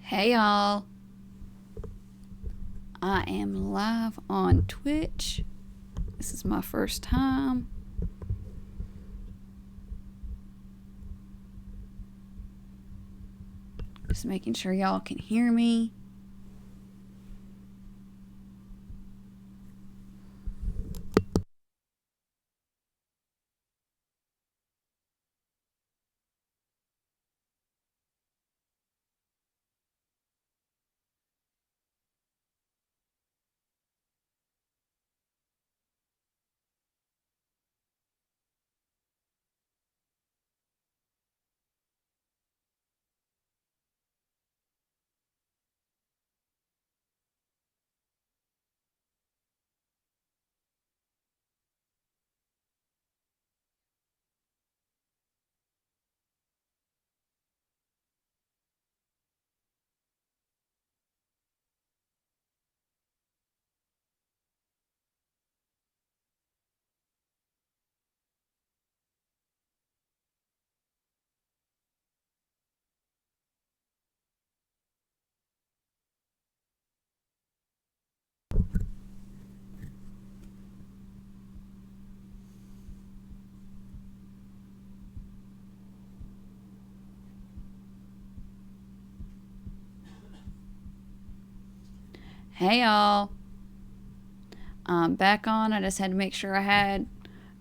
Hey y'all, I am live on Twitch. This is my first time. Just making sure y'all can hear me. Hey y'all, I'm back on. I just had to make sure I had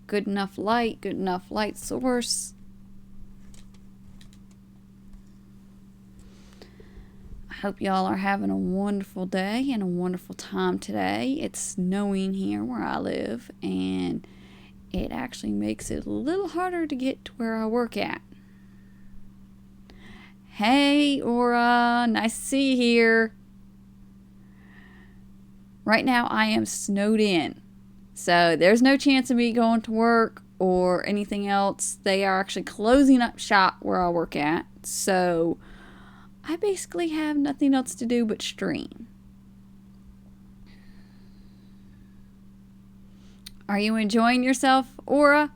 good enough light source. I hope y'all are having a wonderful day and a wonderful time today. It's snowing here where I live, and it actually makes it a little harder to get to where I work at. Hey Aura, nice to see you here. Right now I am snowed in, so there's no chance of me going to work or anything else. They are actually closing up shop where I work at, so I basically have nothing else to do but stream. Are you enjoying yourself, Aura?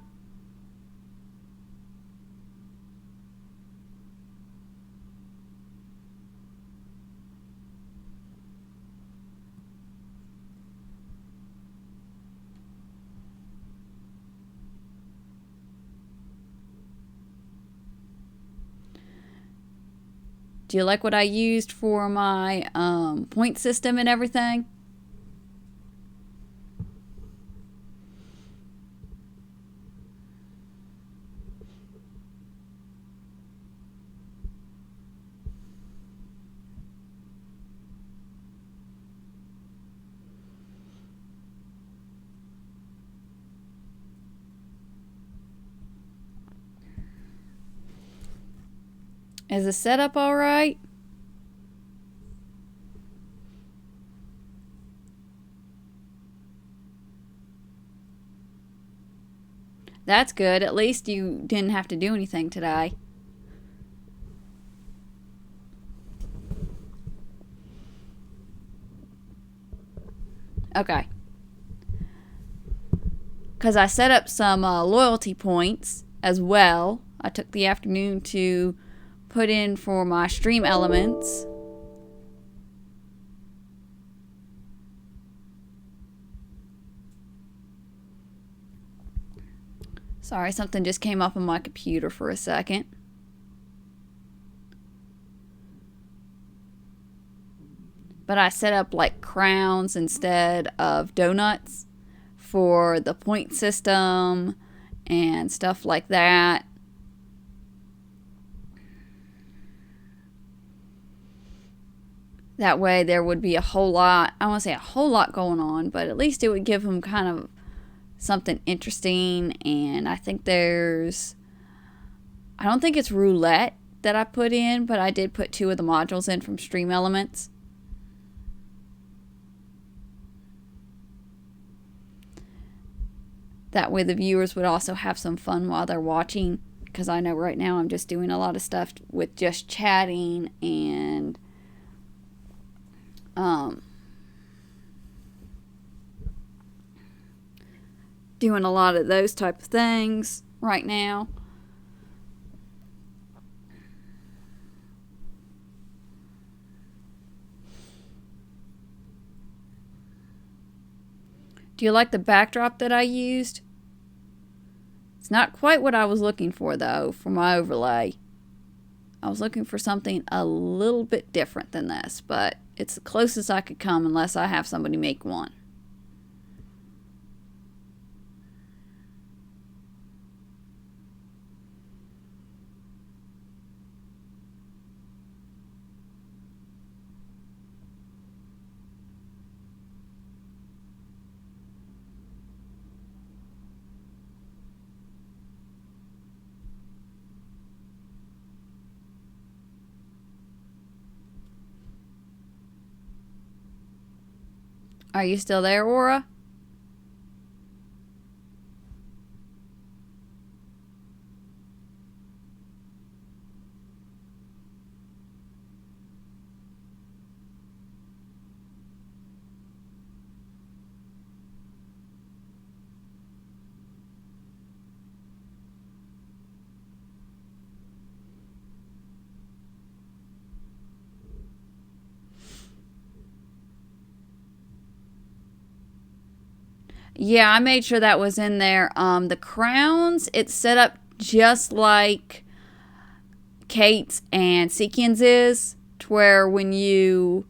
Do you like what I used for my point system and everything? Is the setup all right? That's good. At least you didn't have to do anything today. Okay. Because I set up some loyalty points as well. I took the afternoon to put in for my stream elements. Sorry, something just came up on my computer for a second. But I set up like crowns instead of donuts for the point system and stuff like that. That way there would be a whole lot, I won't say a whole lot going on, but at least it would give them kind of something interesting. And I think I don't think it's roulette that I put in, but I did put 2 of the modules in from Stream Elements. That way the viewers would also have some fun while they're watching, because I know right now I'm just doing a lot of stuff with just chatting and doing a lot of those type of things right now. Do you like the backdrop that I used? It's not quite what I was looking for, though, for my overlay. I was looking for something a little bit different than this, but it's the closest I could come unless I have somebody make one. Are you still there, Aura? Yeah, I made sure that was in there. The crowns, it's set up just like Kate's and Seekin's is, to where when you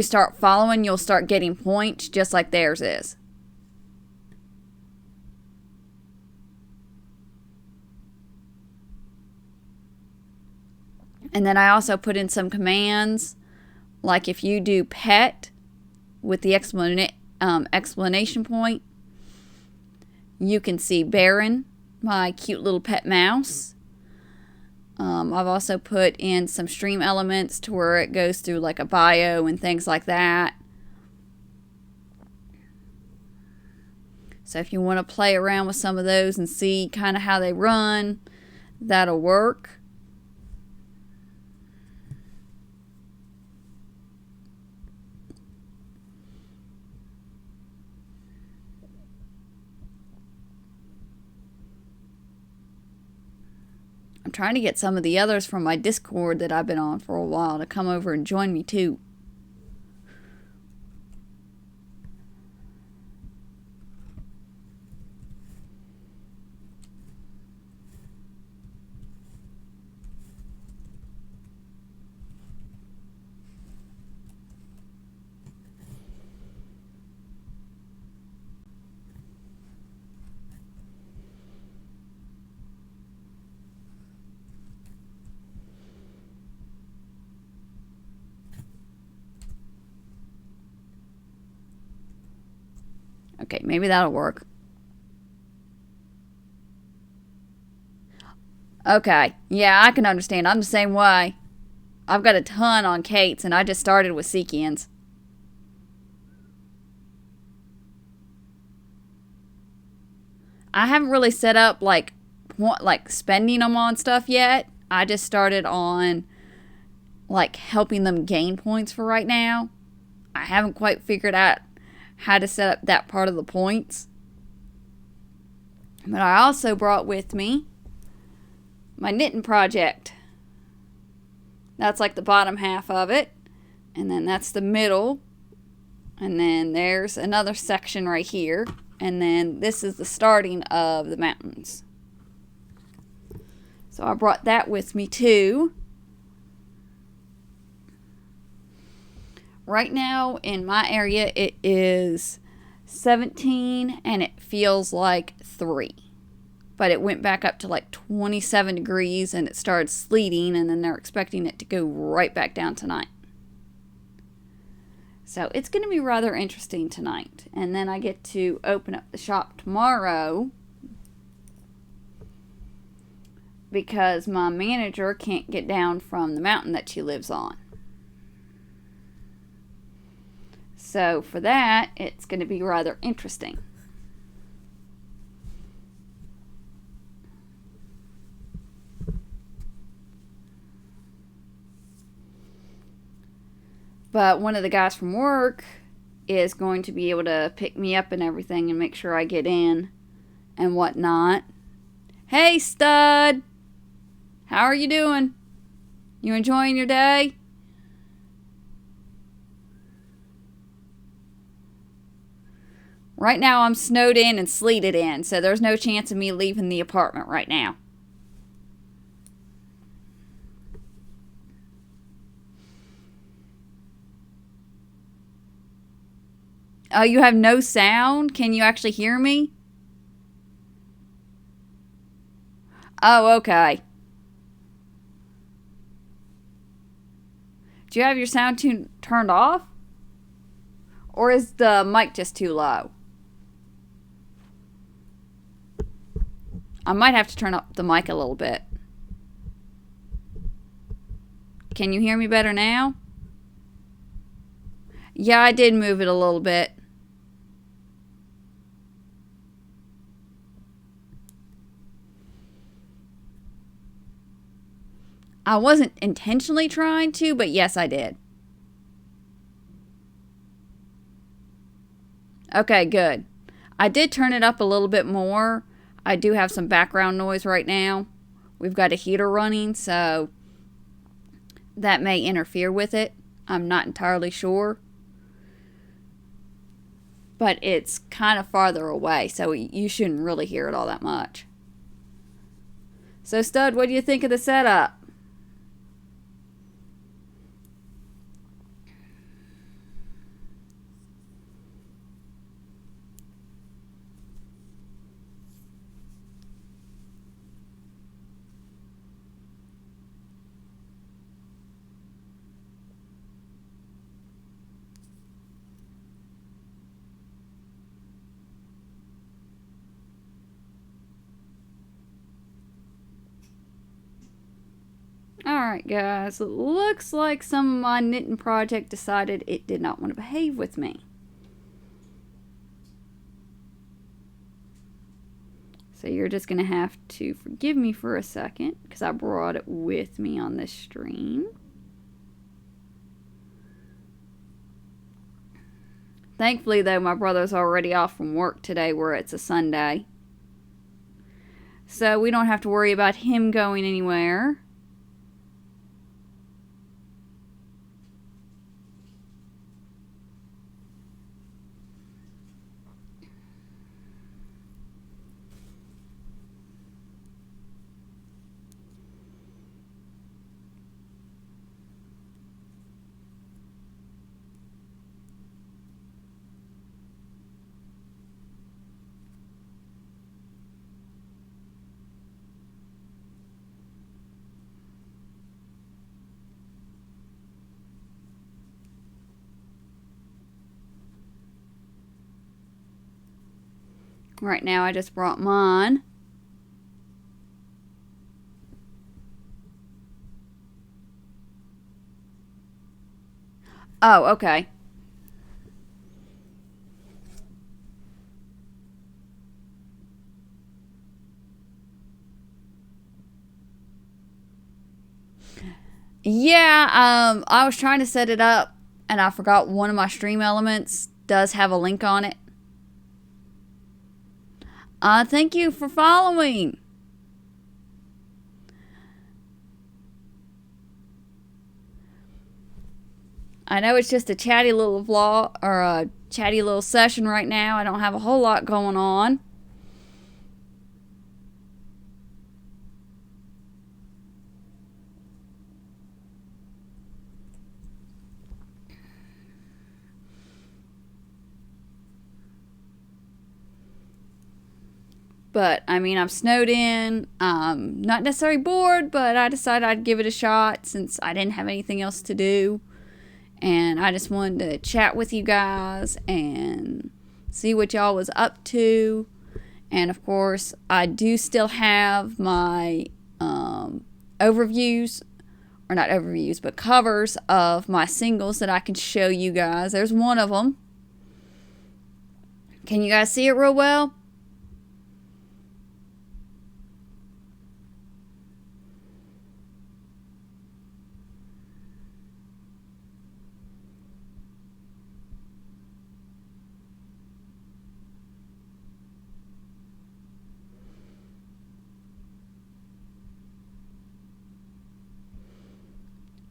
start following, you'll start getting points just like theirs is. And then I also put in some commands, like if you do pet with the explanation point, you can see Baron, my cute little pet mouse. I've also put in some stream elements to where it goes through like a bio and things like that. So if you want to play around with some of those and see kind of how they run, that'll work. I'm trying to get some of the others from my Discord that I've been on for a while to come over and join me too. Okay, maybe that'll work. Okay, yeah, I can understand. I'm the same way. I've got a ton on Kate's, and I just started with Seekin's. I haven't really set up like spending them on stuff yet. I just started on like helping them gain points for right now. I haven't quite figured out how to set up that part of the points. But I also brought with me my knitting project. That's like the bottom half of it. And then that's the middle. And then there's another section right here. And then this is the starting of the mountains. So I brought that with me too. Right now in my area it is 17 and it feels like 3. But it went back up to like 27 degrees and it started sleeting, and then they're expecting it to go right back down tonight. So it's going to be rather interesting tonight. And then I get to open up the shop tomorrow because my manager can't get down from the mountain that she lives on. So for that, it's going to be rather interesting. But one of the guys from work is going to be able to pick me up and everything and make sure I get in and whatnot. Hey, stud! How are you doing? You enjoying your day? Right now I'm snowed in and sleeted in, so there's no chance of me leaving the apartment right now. Oh, you have no sound? Can you actually hear me? Oh, okay. Do you have your sound turned off? Or is the mic just too low? I might have to turn up the mic a little bit. Can you hear me better now? Yeah, I did move it a little bit. I wasn't intentionally trying to, but yes, I did. Okay, good. I did turn it up a little bit more. I do have some background noise right now. We've got a heater running, so that may interfere with it. I'm not entirely sure. But it's kind of farther away, so you shouldn't really hear it all that much. So, Stud, what do you think of the setup? Alright guys, it looks like some of my knitting project decided it did not want to behave with me. So you're just going to have to forgive me for a second because I brought it with me on this stream. Thankfully though, my brother's already off from work today where it's a Sunday. So we don't have to worry about him going anywhere. Right now I just brought mine. Oh, okay. Yeah, I was trying to set it up and I forgot one of my stream elements does have a link on it. Thank you for following. I know it's just a chatty little vlog or a chatty little session right now. I don't have a whole lot going on. But, I mean, I'm snowed in. Not necessarily bored, but I decided I'd give it a shot since I didn't have anything else to do. And I just wanted to chat with you guys and see what y'all was up to. And, of course, I do still have my overviews, or not overviews, but covers of my singles that I can show you guys. There's one of them. Can you guys see it real well?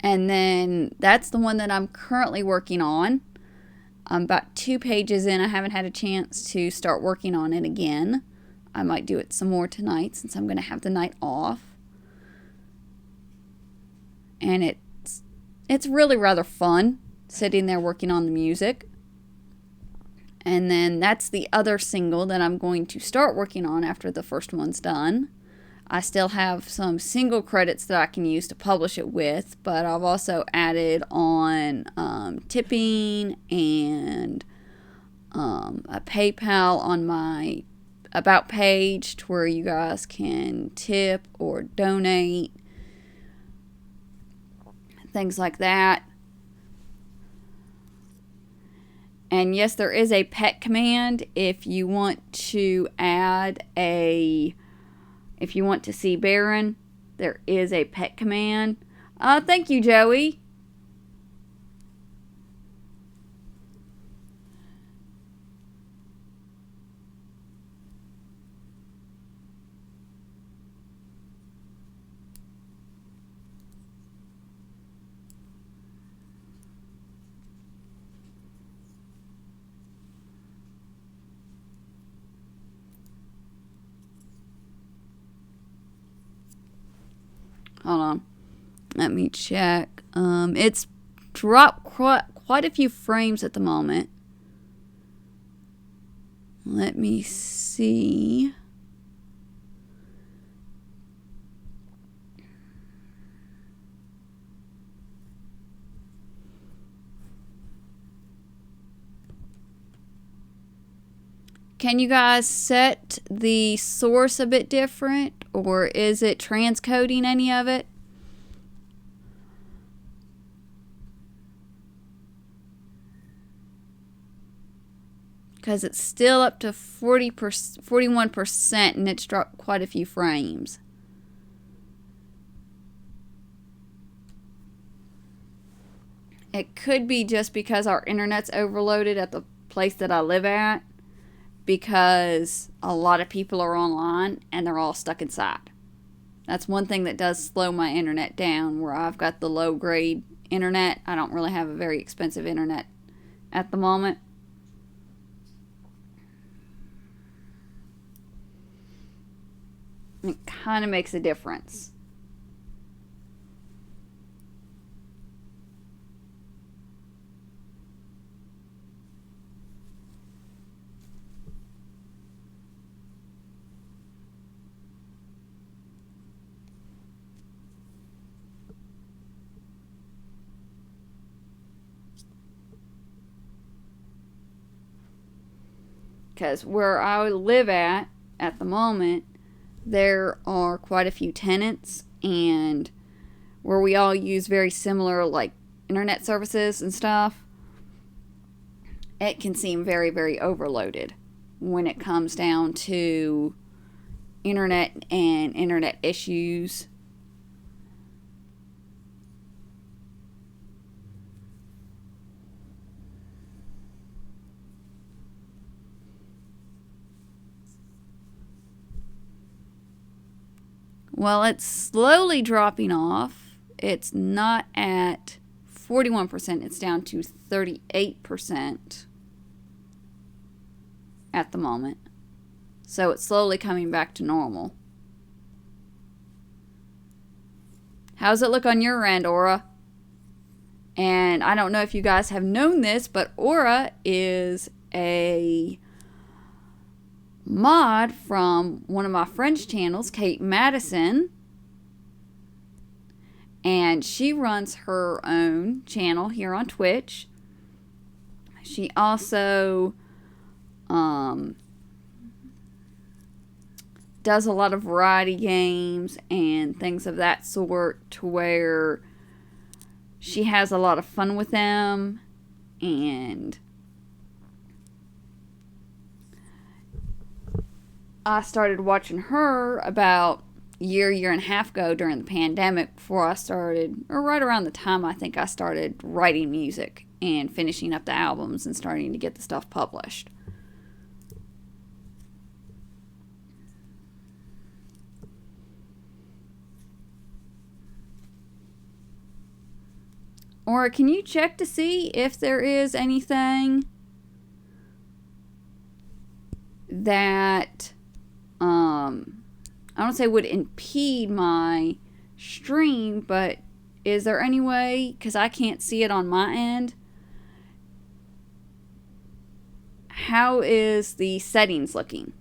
And then that's the one that I'm currently working on. I'm about 2 pages in. I haven't had a chance to start working on it again. I might do it some more tonight since I'm going to have the night off. And it's really rather fun sitting there working on the music. And then that's the other single that I'm going to start working on after the first one's done. I still have some single credits that I can use to publish it with, but I've also added on tipping and a PayPal on my About page to where you guys can tip or donate, things like that. And yes, there is a pet command if you want to if you want to see Baron, there is a pet command. Thank you, Joey. Hold on. Let me check. It's dropped quite a few frames at the moment. Let me see. Can you guys set the source a bit different, or is it transcoding any of it? Because it's still up to 41% and it's dropped quite a few frames. It could be just because our internet's overloaded at the place that I live at, because a lot of people are online and they're all stuck inside. That's one thing that does slow my internet down, where I've got the low grade internet. I don't really have a very expensive internet at the moment. It kind of makes a difference. Because where I live at the moment, there are quite a few tenants, and where we all use very similar like internet services and stuff, it can seem very, very overloaded when it comes down to internet and internet issues. Well, it's slowly dropping off. It's not at 41%. It's down to 38% at the moment. So it's slowly coming back to normal. How's it look on your end, Aura? And I don't know if you guys have known this, but Aura is a mod from one of my friends' channels, Kate Madison, and she runs her own channel here on Twitch. She also does a lot of variety games and things of that sort, to where she has a lot of fun with them. And I started watching her about a year and a half ago during the pandemic, before I started, or right around the time I think I started writing music and finishing up the albums and starting to get the stuff published. Or can you check to see if there is anything that I don't say would impede my stream, but is there any way, because I can't see it on my end, how is the settings looking?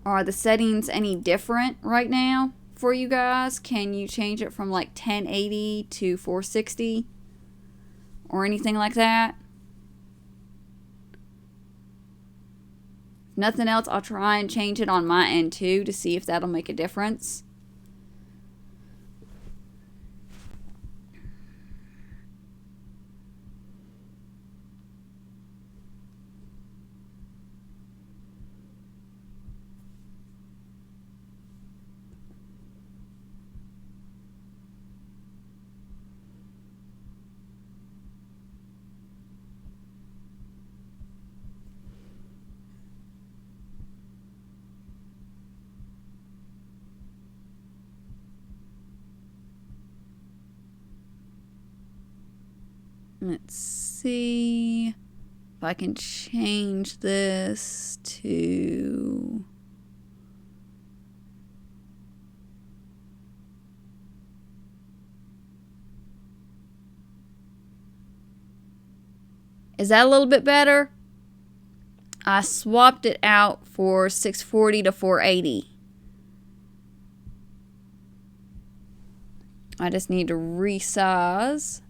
Are the settings any different right now for you guys? Can you change it from like 1080 to 460 or anything like that? If nothing else, I'll try and change it on my end too to see if that'll make a difference. Let's see if I can change this to... Is that a little bit better? I swapped it out for 640 to 480. I just need to resize.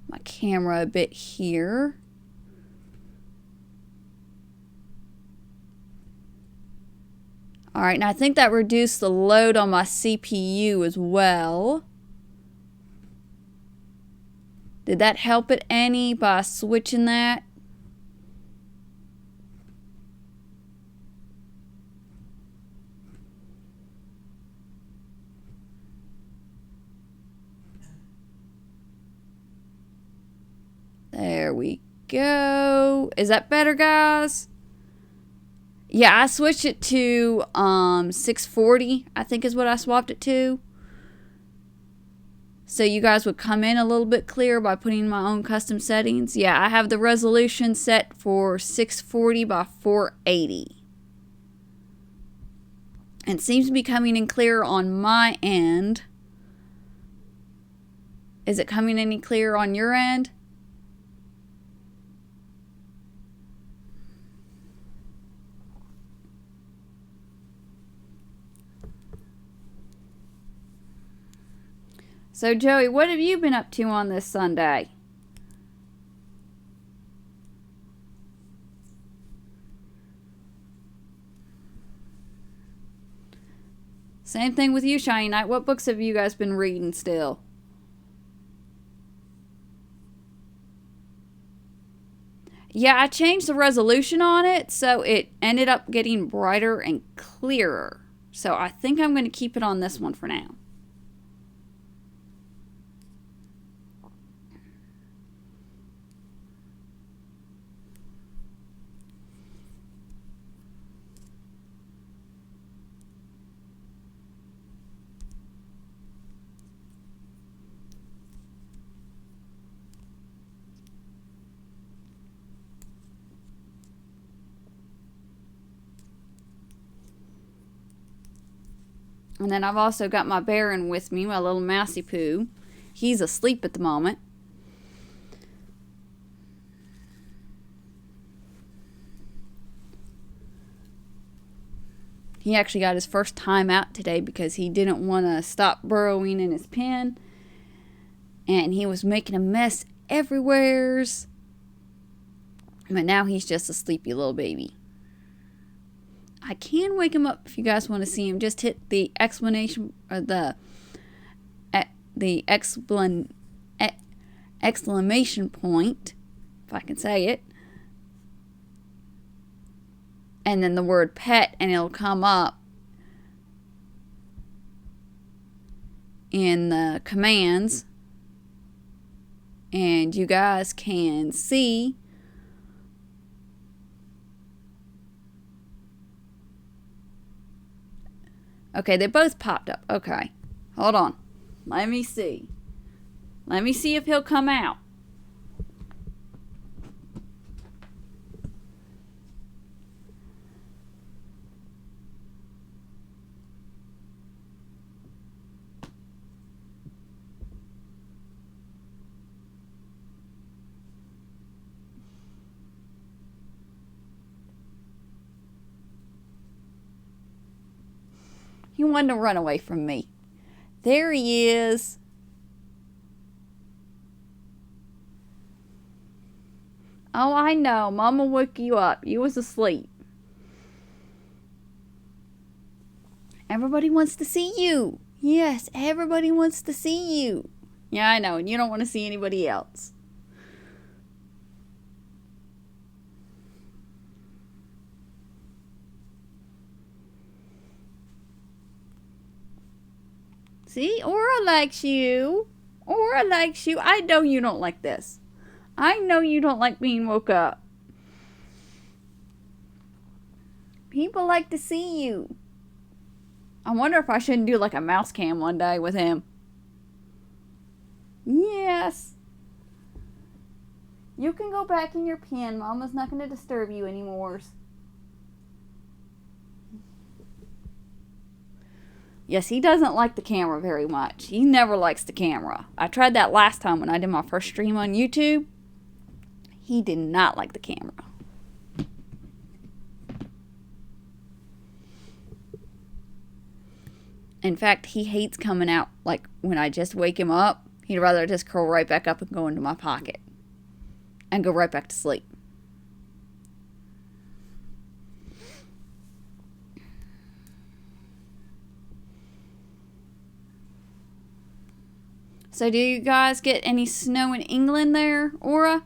My camera a bit here. Alright, now I think that reduced the load on my CPU as well. Did that help it any by switching that? There we go. Is that better, guys? Yeah, I switched it to 640, I think is what I swapped it to. So you guys would come in a little bit clearer by putting my own custom settings. Yeah, I have the resolution set for 640 by 480. And it seems to be coming in clearer on my end. Is it coming any clearer on your end? So, Joey, what have you been up to on this Sunday? Same thing with you, Shiny Knight. What books have you guys been reading still? Yeah, I changed the resolution on it, so it ended up getting brighter and clearer. So I think I'm going to keep it on this one for now. And then I've also got my Baron with me, my little Mousy Poo. He's asleep at the moment. He actually got his first time out today because he didn't want to stop burrowing in his pen. And he was making a mess everywheres. But now he's just a sleepy little baby. I can wake him up if you guys want to see him. Just hit the exclamation or the exclamation point, if I can say it, and then the word pet, and it'll come up in the commands, and you guys can see. Okay, they both popped up. Okay, hold on. Let me see. Let me see if he'll come out. He wanted to run away from me. There he is. Oh, I know. Mama woke you up. You was asleep. Everybody wants to see you. Yes, everybody wants to see you. Yeah, I know. And you don't want to see anybody else. See, Aura likes you. Aura likes you. I know you don't like this. I know you don't like being woke up. People like to see you. I wonder if I shouldn't do like a mouse cam one day with him. Yes. You can go back in your pen. Mama's not going to disturb you anymore. Yes, he doesn't like the camera very much. He never likes the camera. I tried that last time when I did my first stream on YouTube. He did not like the camera. In fact, he hates coming out like when I just wake him up. He'd rather just curl right back up and go into my pocket and go right back to sleep. So do you guys get any snow in England there, Aura?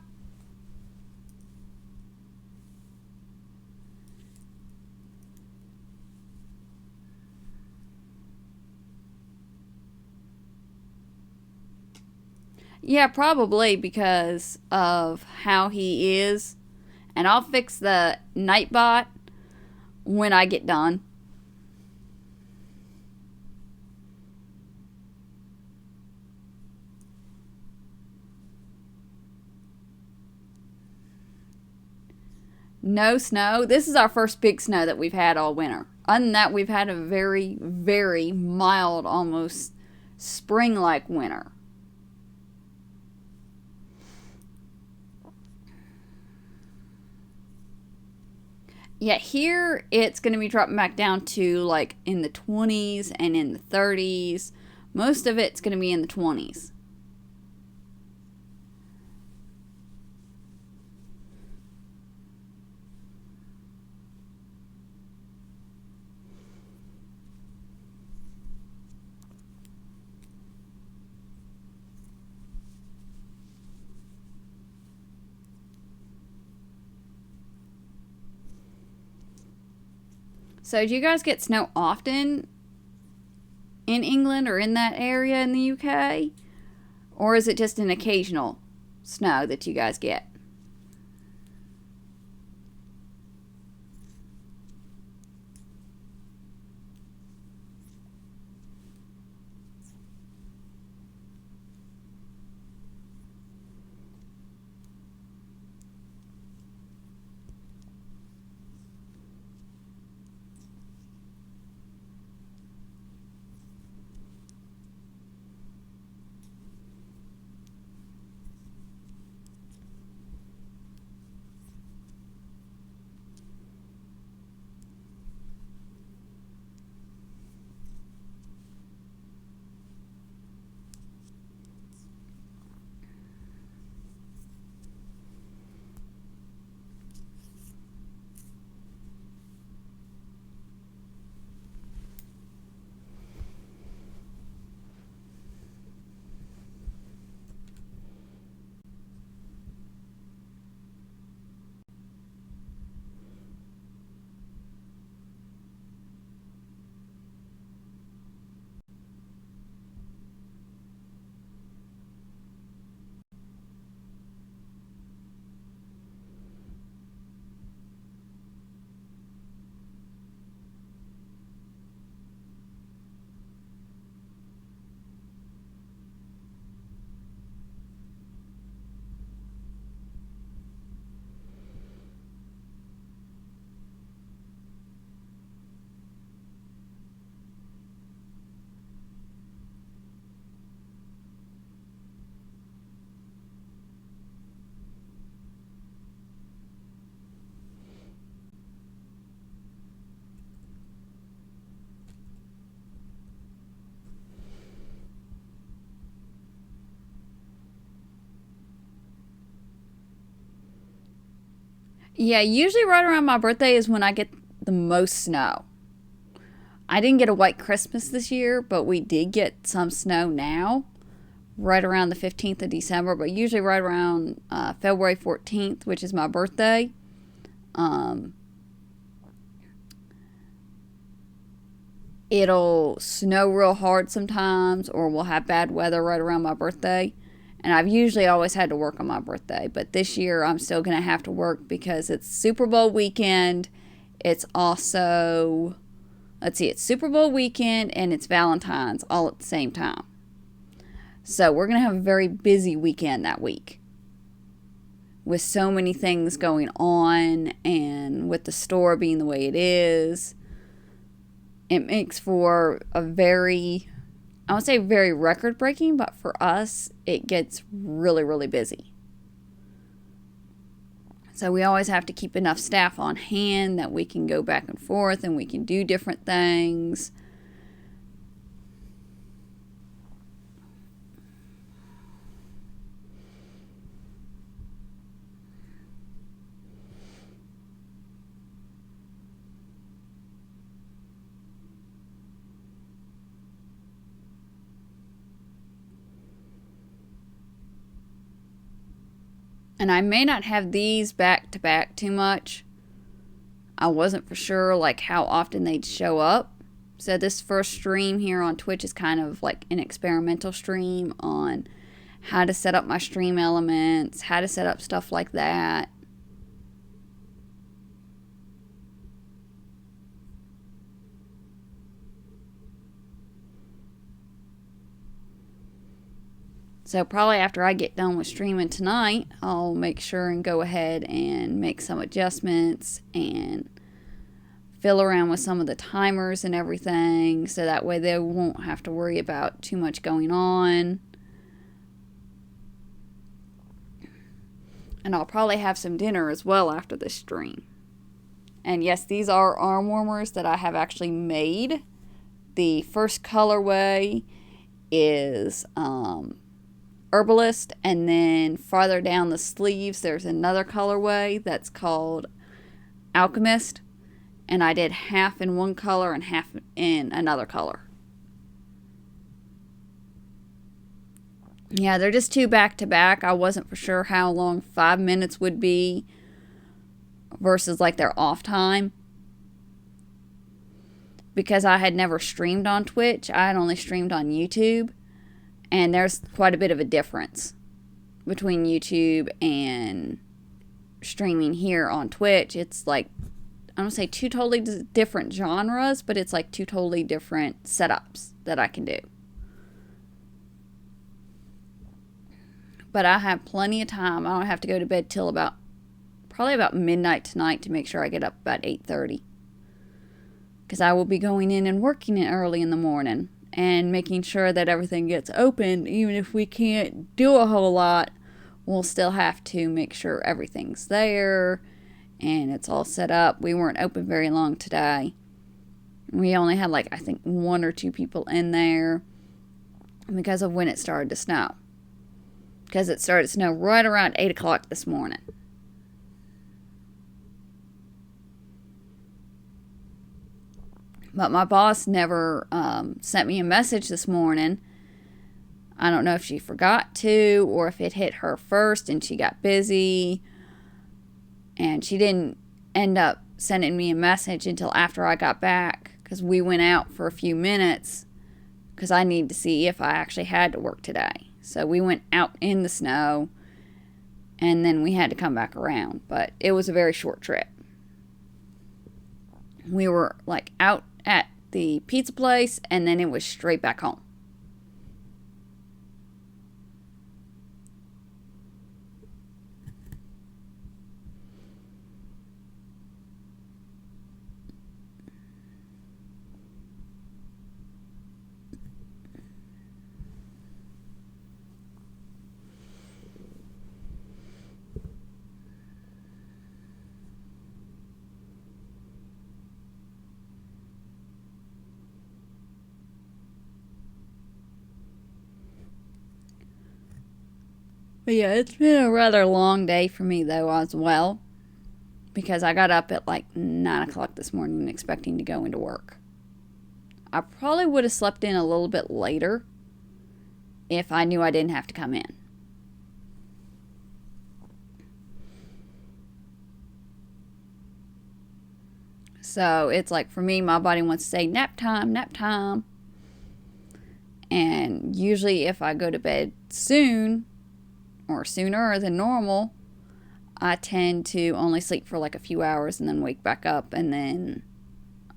Yeah, probably because of how he is. And I'll fix the Nightbot when I get done. No snow. This is our first big snow that we've had all winter. Other than that, we've had a very, very mild, almost spring-like winter. Yeah, here it's going to be dropping back down to like in the 20s and in the 30s. Most of it's going to be in the 20s. So do you guys get snow often in England or in that area in the UK? Or is it just an occasional snow that you guys get? Yeah, usually right around my birthday is when I get the most snow. I didn't get a white Christmas this year, but we did get some snow now, right around the 15th of December, but usually right around February 14th, which is my birthday. Um, it'll snow real hard sometimes, or we'll have bad weather right around my birthday. And I've usually always had to work on my birthday, but this year I'm still going to have to work because it's Super Bowl weekend. It's also, let's see, it's Super Bowl weekend and it's Valentine's all at the same time. So we're going to have a very busy weekend that week with so many things going on, and with the store being the way it is, it makes for a very, I won't say very record breaking, but for us, it gets really, really busy. So we always have to keep enough staff on hand that we can go back and forth and we can do different things. And I may not have these back to back too much. I wasn't for sure like how often they'd show up. So this first stream here on Twitch is kind of like an experimental stream on how to set up my stream elements, how to set up stuff like that. So probably after I get done with streaming tonight, I'll make sure and go ahead and make some adjustments and fill around with some of the timers and everything, so that way they won't have to worry about too much going on. And I'll probably have some dinner as well after this stream. And yes, these are arm warmers that I have actually made. The first colorway is Herbalist, and then farther down the sleeves there's another colorway that's called Alchemist, and I did half in one color and half in another color. Yeah, they're just two back to back. I wasn't for sure how long 5 minutes would be versus like their off time, because I had never streamed on Twitch. I had only streamed on YouTube. And there's quite a bit of a difference between YouTube and streaming here on Twitch. It's like, I don't say two totally different genres, but it's like two totally different setups that I can do. But I have plenty of time. I don't have to go to bed till probably about midnight tonight to make sure I get up about 8:30. Because I will be going in and working it early in the morning and making sure that everything gets open. Even if we can't do a whole lot, we'll still have to make sure everything's there and it's all set up. We weren't open very long today. We only had like, I think, 1 or 2 people in there because of when it started to snow. Because it started to snow right around 8 o'clock this morning. But my boss never sent me a message this morning. I don't know if she forgot to, or if it hit her first and she got busy. And she didn't end up sending me a message until after I got back, because we went out for a few minutes because I needed to see if I actually had to work today. So we went out in the snow and then we had to come back around. But it was a very short trip. We were like out at the pizza place and then it was straight back home. But yeah, it's been a rather long day for me though as well. because I got up at like 9 o'clock this morning expecting to go into work. I probably would have slept in a little bit later if I knew I didn't have to come in. So it's like, for me, my body wants to say nap time, nap time. And usually if I go to bed soon or sooner than normal, I tend to only sleep for like a few hours and then wake back up, and then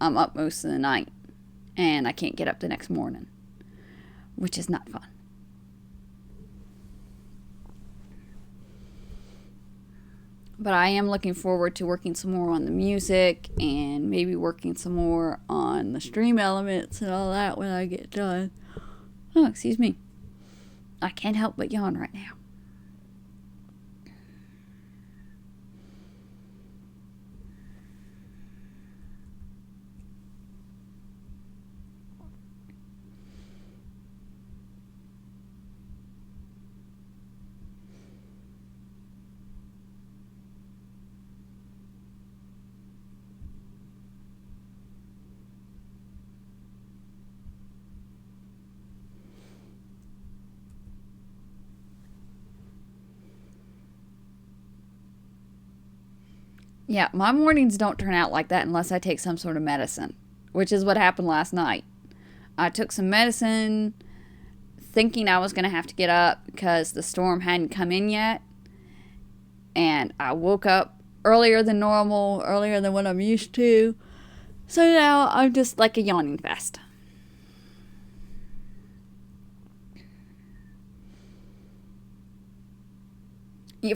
I'm up most of the night and I can't get up the next morning, which is not fun. But I am looking forward to working some more on the music and maybe working some more on the stream elements and all that when I get done. Oh, excuse me. I can't help but yawn right now. Yeah, my mornings don't turn out like that unless I take some sort of medicine, which is what happened last night. I took some medicine thinking I was going to have to get up because the storm hadn't come in yet. And I woke up earlier than normal, earlier than what I'm used to. So now I'm just like a yawning fest.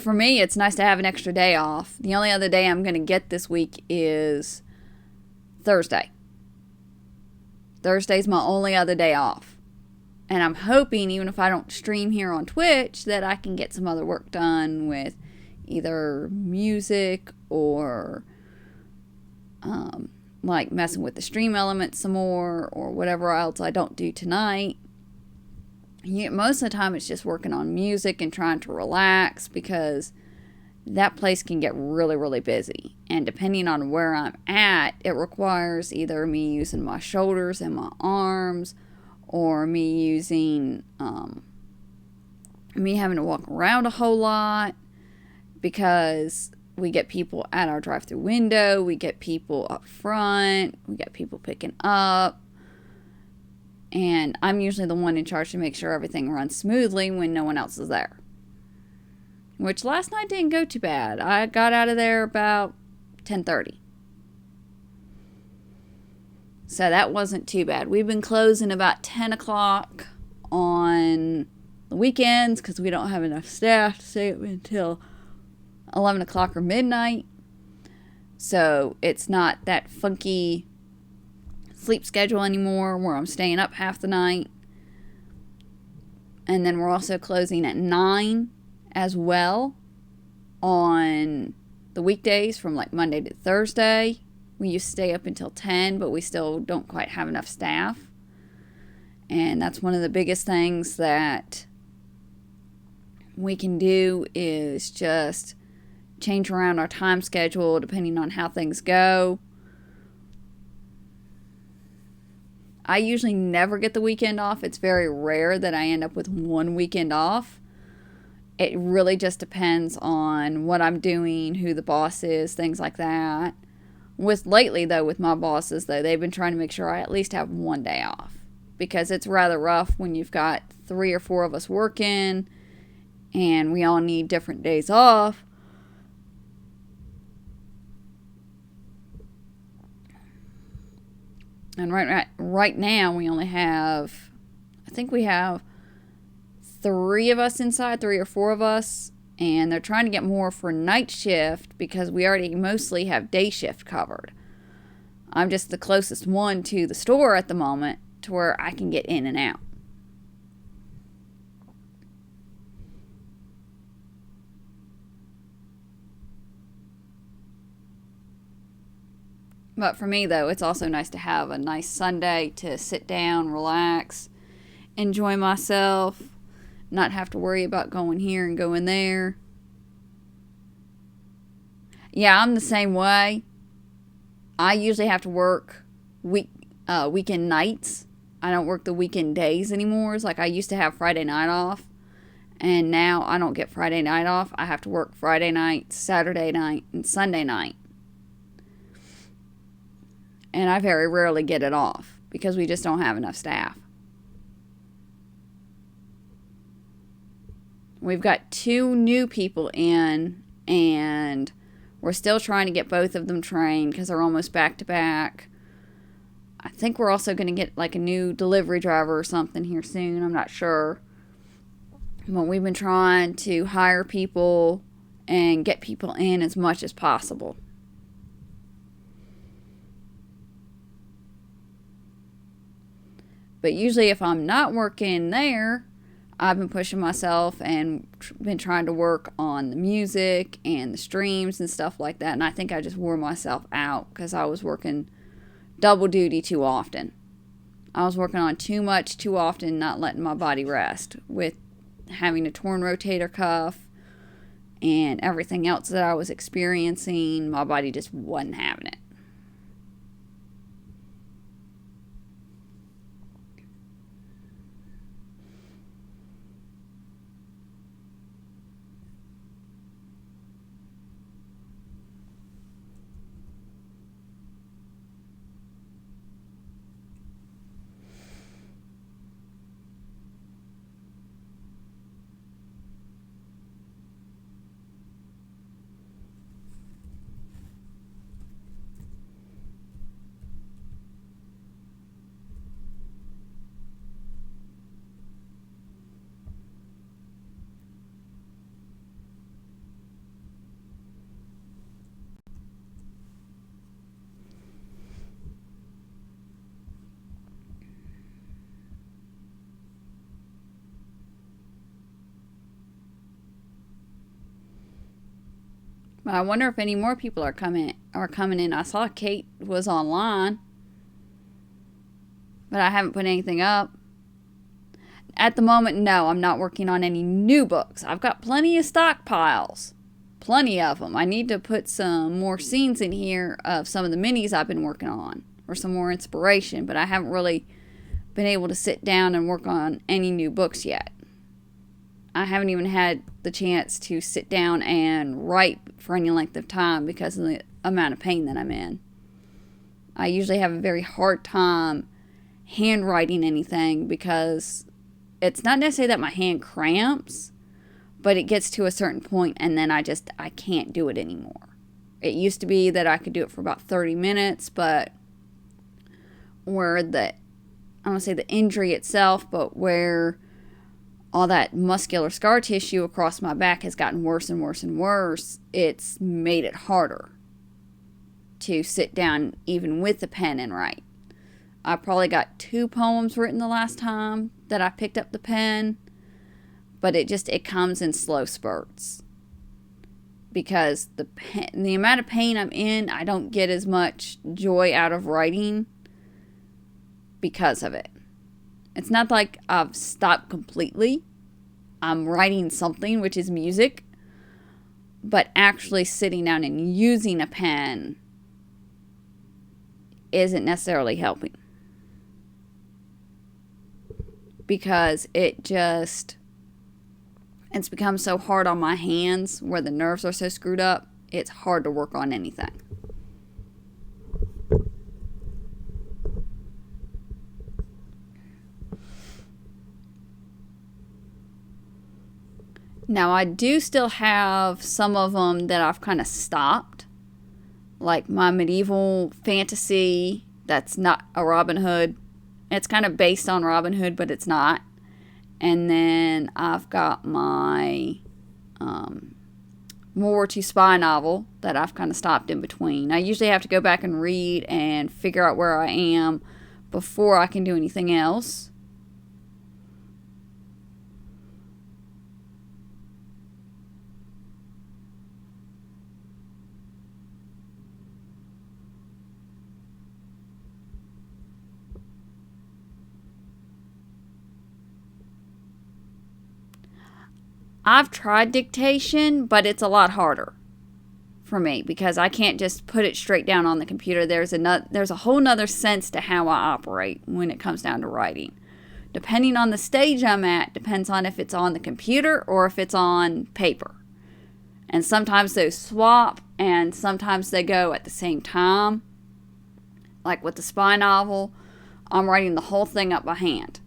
For me, it's nice to have an extra day off. The only other day I'm going to get this week is Thursday. Thursday's my only other day off. And I'm hoping, even if I don't stream here on Twitch, that I can get some other work done with either music or like messing with the stream elements some more, or whatever else I don't do tonight. Most of the time it's just working on music and trying to relax, because that place can get really, really busy. And depending on where I'm at, it requires either me using my shoulders and my arms, or me using, me having to walk around a whole lot, because we get people at our drive-through window, we get people up front, we get people picking up. And I'm usually the one in charge to make sure everything runs smoothly when no one else is there. Which last night didn't go too bad. I got out of there about 10:30. So that wasn't too bad. We've been closing about 10 o'clock on the weekends because we don't have enough staff to stay up until 11 o'clock or midnight. So it's not that funky sleep schedule anymore where I'm staying up half the night. And then we're also closing at 9 as well on the weekdays from like Monday to Thursday. We used to stay up until 10, but we still don't quite have enough staff. And that's one of the biggest things that we can do, is just change around our time schedule depending on how things go. I usually never get the weekend off. It's very rare that I end up with one weekend off. It really just depends on what I'm doing, who the boss is, things like that. With my bosses, though, they've been trying to make sure I at least have one day off, because it's rather rough when you've got 3 or 4 of us working and we all need different days off. And right now we only have, I think we have 3 of us inside, 3 or 4 of us. And they're trying to get more for night shift because we already mostly have day shift covered. I'm just the closest one to the store at the moment to where I can get in and out. But for me, though, it's also nice to have a nice Sunday to sit down, relax, enjoy myself, not have to worry about going here and going there. Yeah, I'm the same way. I usually have to work weekend nights. I don't work the weekend days anymore. It's like I used to have Friday night off, and now I don't get Friday night off. I have to work Friday night, Saturday night, and Sunday night. And I very rarely get it off because we just don't have enough staff. We've got 2 new people in, and we're still trying to get both of them trained because they're almost back to back. I think we're also going to get like a new delivery driver or something here soon. I'm not sure. But we've been trying to hire people and get people in as much as possible. But usually if I'm not working there, I've been pushing myself and been trying to work on the music and the streams and stuff like that. And I think I just wore myself out because I was working double duty too often. I was working on too much too often, not letting my body rest, with having a torn rotator cuff and everything else that I was experiencing. My body just wasn't having it. I wonder if any more people are coming in. I saw Kate was online, but I haven't put anything up. At the moment, no, I'm not working on any new books. I've got plenty of stockpiles. Plenty of them. I need to put some more scenes in here of some of the minis I've been working on, or some more inspiration, but I haven't really been able to sit down and work on any new books yet. I haven't even had the chance to sit down and write for any length of time because of the amount of pain that I'm in. I usually have a very hard time handwriting anything because it's not necessarily that my hand cramps, but it gets to a certain point and then I can't do it anymore. It used to be that I could do it for about 30 minutes, but where I don't want to say the injury itself, but where all that muscular scar tissue across my back has gotten worse and worse and worse, it's made it harder to sit down even with the pen and write. I probably got 2 poems written the last time that I picked up the pen, but it comes in slow spurts. Because the amount of pain I'm in, I don't get as much joy out of writing because of it. It's not like I've stopped completely. I'm writing something, which is music, but actually sitting down and using a pen isn't necessarily helping. Because it's become so hard on my hands where the nerves are so screwed up, it's hard to work on anything. Now, I do still have some of them that I've kind of stopped. Like my medieval fantasy, that's not a Robin Hood. It's kind of based on Robin Hood, but it's not. And then I've got my World War II spy novel that I've kind of stopped in between. I usually have to go back and read and figure out where I am before I can do anything else. I've tried dictation, but it's a lot harder for me because I can't just put it straight down on the computer. There's a whole nother sense to how I operate when it comes down to writing. Depending on the stage I'm at, depends on if it's on the computer or if it's on paper. And sometimes those swap, and sometimes they go at the same time. Like with the spy novel, I'm writing the whole thing up by hand.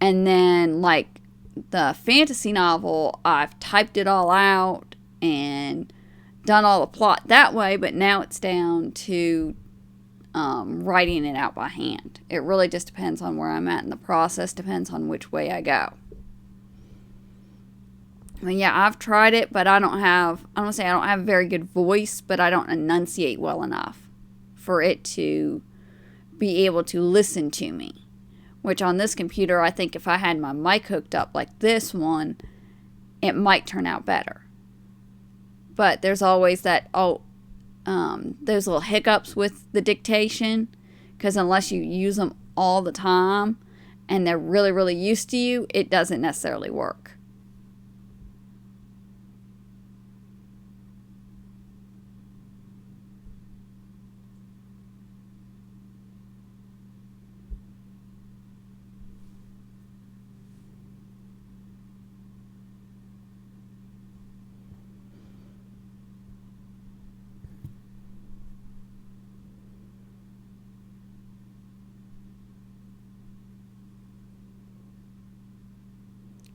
And then, like the fantasy novel, I've typed it all out and done all the plot that way, but now it's down to writing it out by hand. It really just depends on where I'm at in the process, depends on which way I go. I mean, yeah, I've tried it, but I don't have a very good voice, but I don't enunciate well enough for it to be able to listen to me. Which on this computer, I think if I had my mic hooked up like this one, it might turn out better. But there's always those little hiccups with the dictation, because unless you use them all the time and they're really, really used to you, it doesn't necessarily work.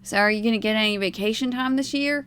So are you going to get any vacation time this year?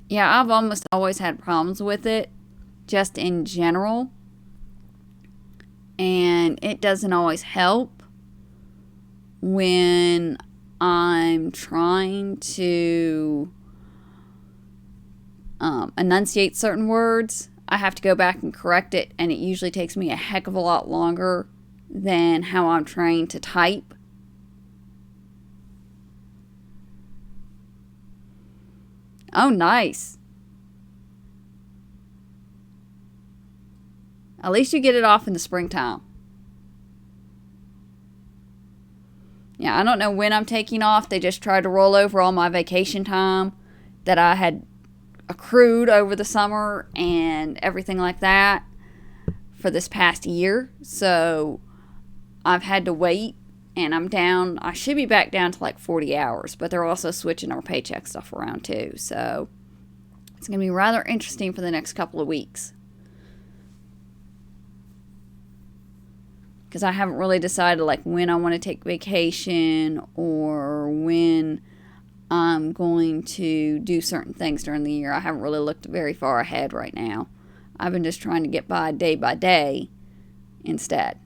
Yeah, I've almost always had problems with it, just in general. And it doesn't always help when I'm trying to enunciate certain words. I have to go back and correct it, and it usually takes me a heck of a lot longer than how I'm trained to type. Oh, nice. At least you get it off in the springtime. Yeah, I don't know when I'm taking off. They just tried to roll over all my vacation time that I had accrued over the summer and everything like that for this past year. So I've had to wait, and I should be back down to like 40 hours, but they're also switching our paycheck stuff around too. So it's going to be rather interesting for the next couple of weeks. Because I haven't really decided like when I want to take vacation or when I'm going to do certain things during the year. I haven't really looked very far ahead right now. I've been just trying to get by day instead.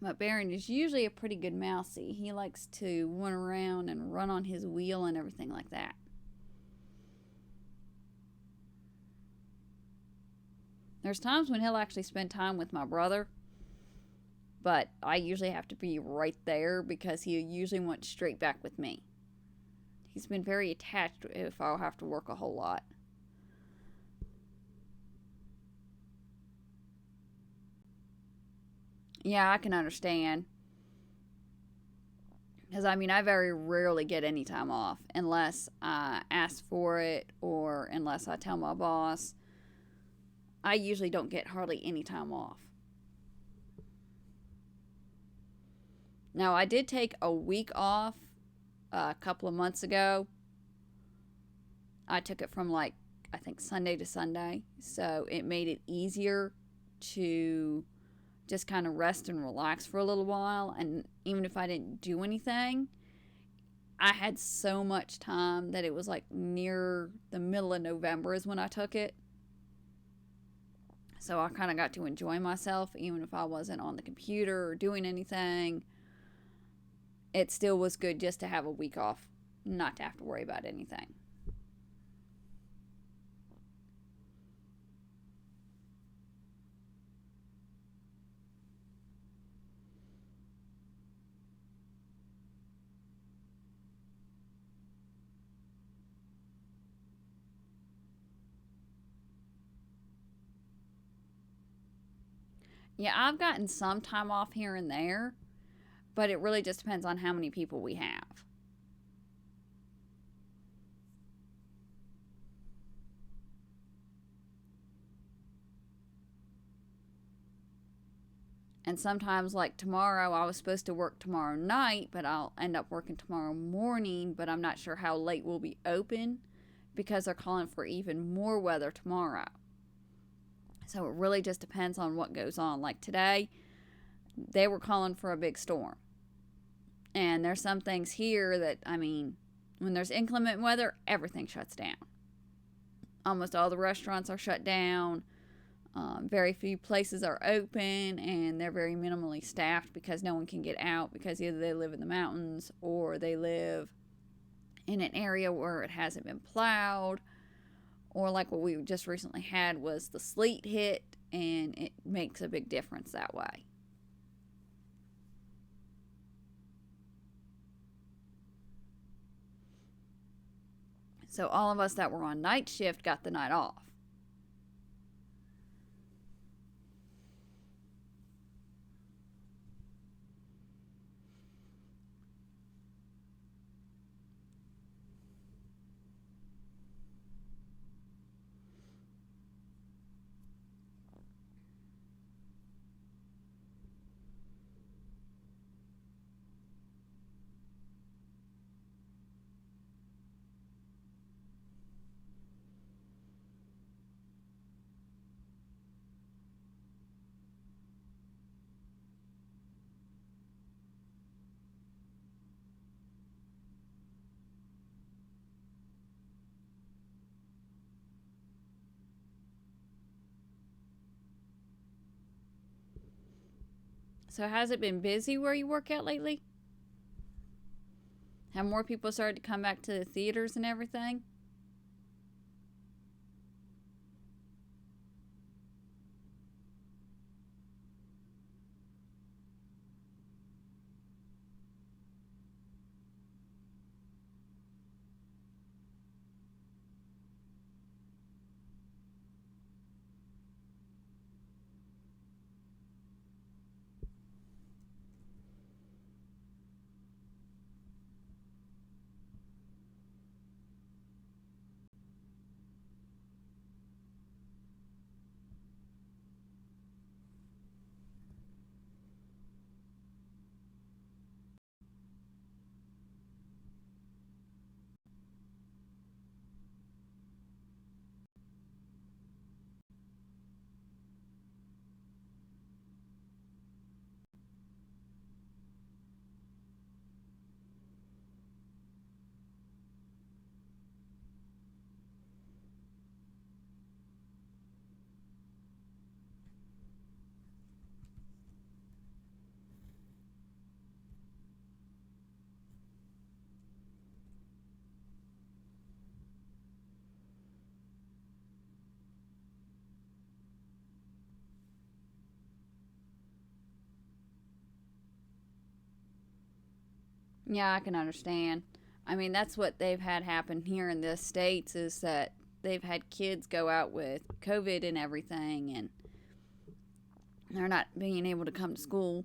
But Baron is usually a pretty good mousey. He likes to run around and run on his wheel and everything like that. There's times when he'll actually spend time with my brother, But I usually have to be right there because he usually wants straight back with me. He's been very attached if I'll have to work a whole lot. Yeah, I can understand. Because, I mean, I very rarely get any time off unless I ask for it or unless I tell my boss. I usually don't get hardly any time off. Now, I did take a week off a couple of months ago. I took it from like, I think Sunday to Sunday. So it made it easier to just kind of rest and relax for a little while. And even if I didn't do anything, I had so much time that it was like near the middle of November is when I took it. So I kind of got to enjoy myself even if I wasn't on the computer or doing anything. It still was good just to have a week off, not to have to worry about anything. Yeah, I've gotten some time off here and there, but it really just depends on how many people we have. And sometimes, like tomorrow, I was supposed to work tomorrow night, but I'll end up working tomorrow morning, but I'm not sure how late we'll be open because they're calling for even more weather tomorrow. So it really just depends on what goes on. Like today, they were calling for a big storm. And there's some things here that, I mean, when there's inclement weather, everything shuts down. Almost all the restaurants are shut down. Very few places are open, and they're very minimally staffed because no one can get out because either they live in the mountains or they live in an area where it hasn't been plowed, or like what we just recently had was the sleet hit, and it makes a big difference that way. So all of us that were on night shift got the night off. So has it been busy where you work at lately? Have more people started to come back to the theaters and everything? Yeah, I can understand. I mean, that's what they've had happen here in the States is that they've had kids go out with COVID and everything, and they're not being able to come to school.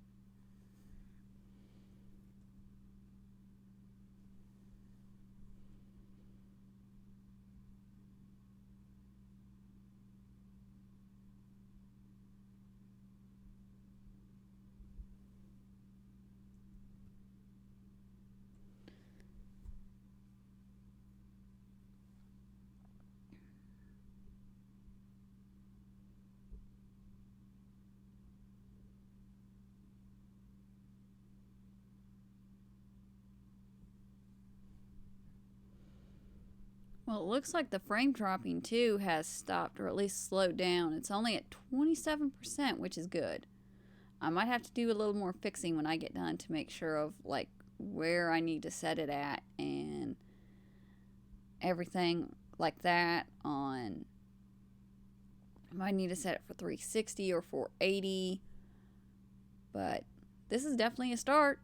Well, it looks like the frame dropping too has stopped or at least slowed down. It's only at 27%, which is good. I might have to do a little more fixing when I get done to make sure of like where I need to set it at and everything like that on I might need to set it for 360 or 480, but this is definitely a start.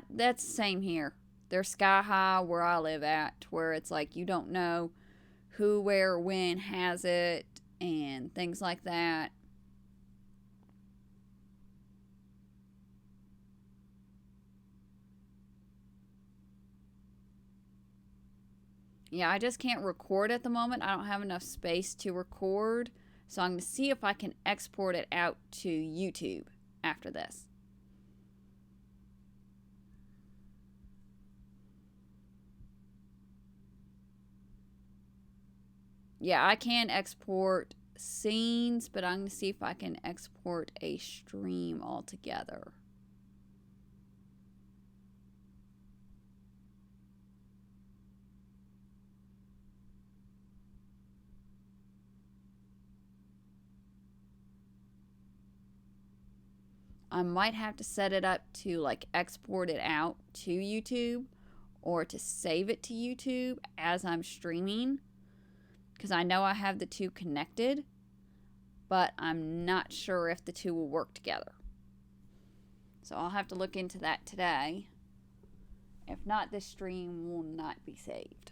That's the same here. They're sky high where I live at, where it's like you don't know who, where, when has it, and things like that. Yeah, I just can't record at the moment. I don't have enough space to record, so I'm going to see if I can export it out to YouTube after this. Yeah, I can export scenes, but I'm going to see if I can export a stream altogether. I might have to set it up to like export it out to YouTube or to save it to YouTube as I'm streaming because I know I have the two connected, but I'm not sure if the two will work together. So I'll have to look into that today. If not, this stream will not be saved.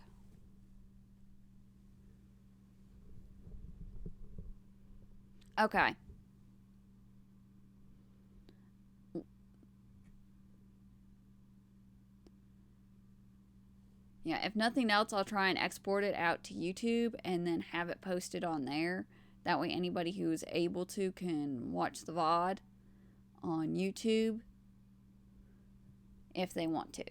Okay. Yeah, if nothing else, I'll try and export it out to YouTube and then have it posted on there. That way, anybody who is able to can watch the VOD on YouTube if they want to.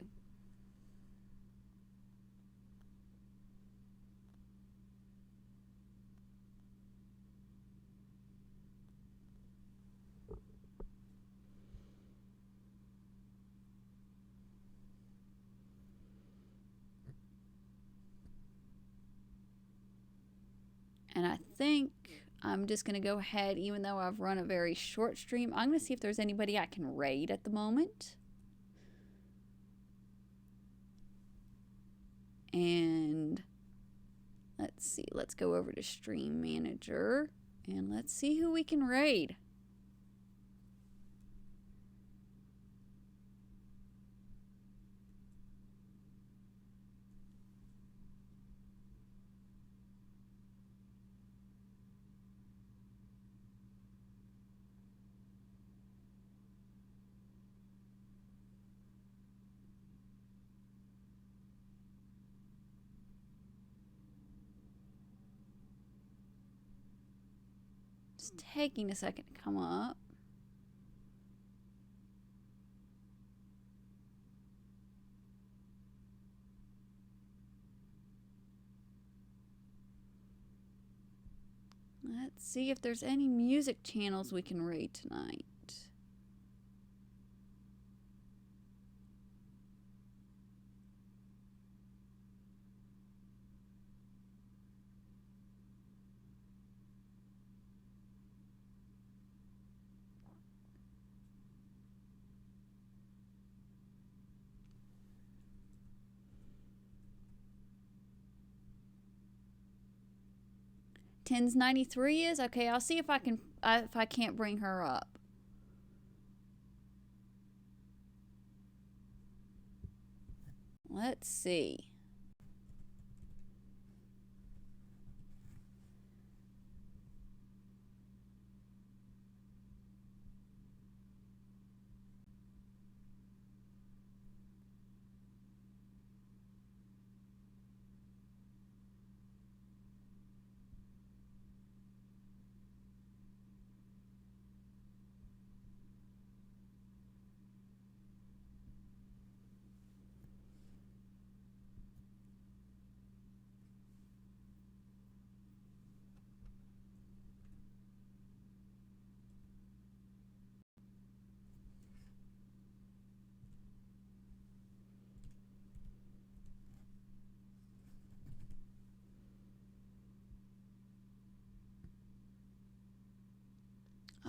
And I think I'm just going to go ahead, even though I've run a very short stream, I'm going to see if there's anybody I can raid at the moment. And let's see, let's go over to Stream Manager and let's see who we can raid. It's taking a second to come up. Let's see if there's any music channels we can raid tonight. 1093 is? Okay, I'll see if I can't bring her up. Let's see.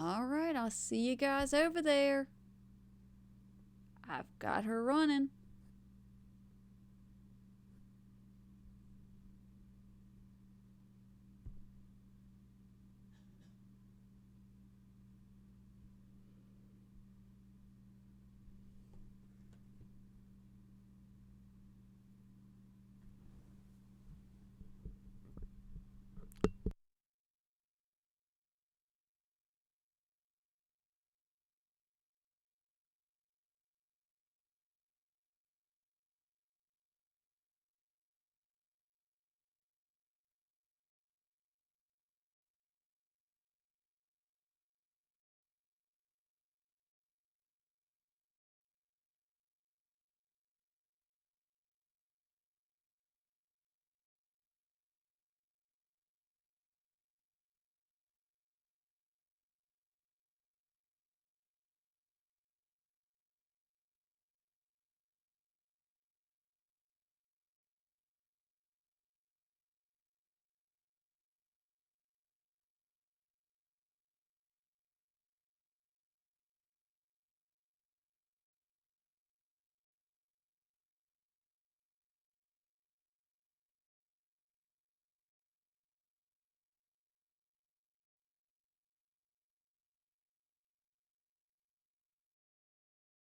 All right, I'll see you guys over there. I've got her running.